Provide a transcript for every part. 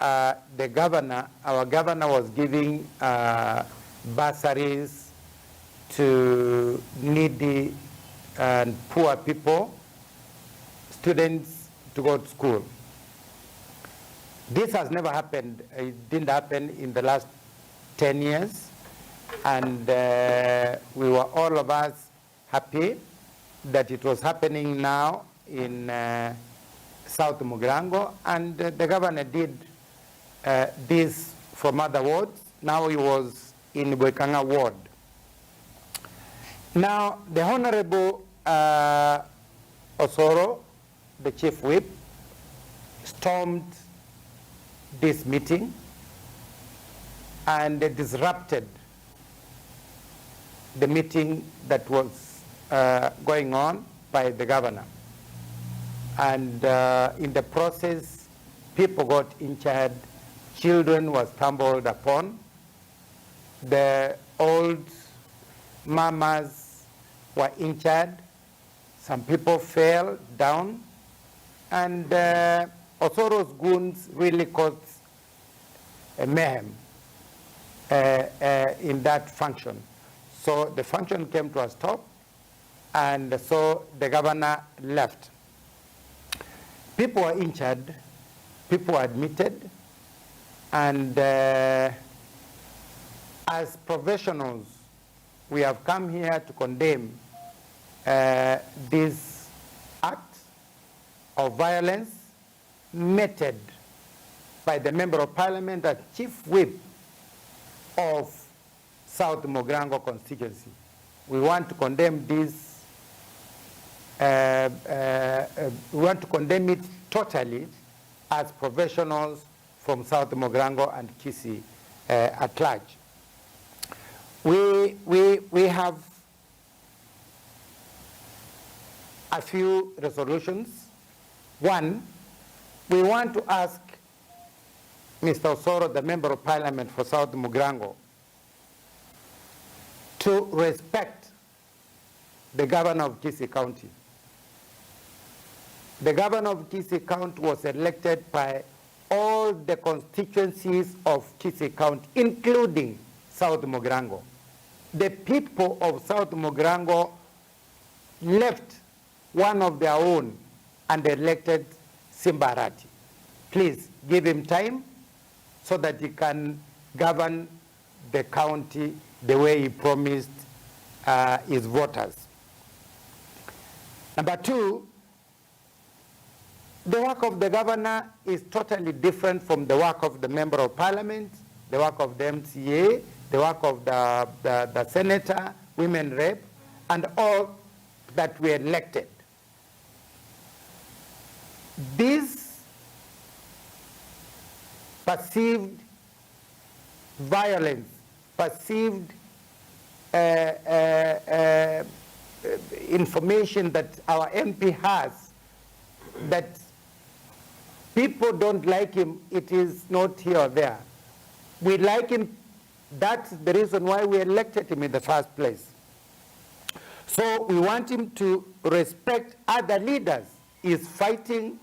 our governor was giving bursaries to needy and poor people, students to go to school. This has never happened. It didn't happen in the last 10 years. And we were all of us happy that it was happening now in South Mugirango, and the governor did this from other wards. Now he was in Bwekanga ward. Now the Honorable Osoro, the chief whip, stormed this meeting and disrupted the meeting that was going on by the governor. And in the process, people got injured, children was stumbled upon, the old mamas were injured, some people fell down, and Osoro's goons really caused a mayhem in that function. So the function came to a stop, and so the governor left. People were injured, people were admitted, and as professionals, we have come here to condemn this act of violence meted by the Member of Parliament as Chief Whip of South Mugirango constituency. We want to condemn this. We want to condemn it totally as professionals from South Mugirango and Kisii at large. We have a few resolutions. One, we want to ask Mr. Osoro, the Member of Parliament for South Mugirango, to respect the governor of Kisii County. The governor of Kisii County was elected by all the constituencies of Kisii County, including South Mugirango. The people of South Mugirango left one of their own and elected Simba. Please give him time so that he can govern the county the way he promised his voters. Number two, the work of the governor is totally different from the work of the Member of Parliament, the work of the MCA, the work of the senator, women rep, and all that were elected. This perceived violence, perceived information that our MP has, that people don't like him, it is not here or there. We like him. That's the reason why we elected him in the first place. So we want him to respect other leaders. He's fighting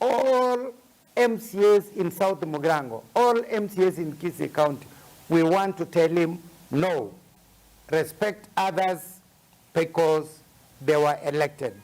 all MCAs in South Mugirango, all MCAs in Kisii County. We want to tell him, no, respect others because they were elected.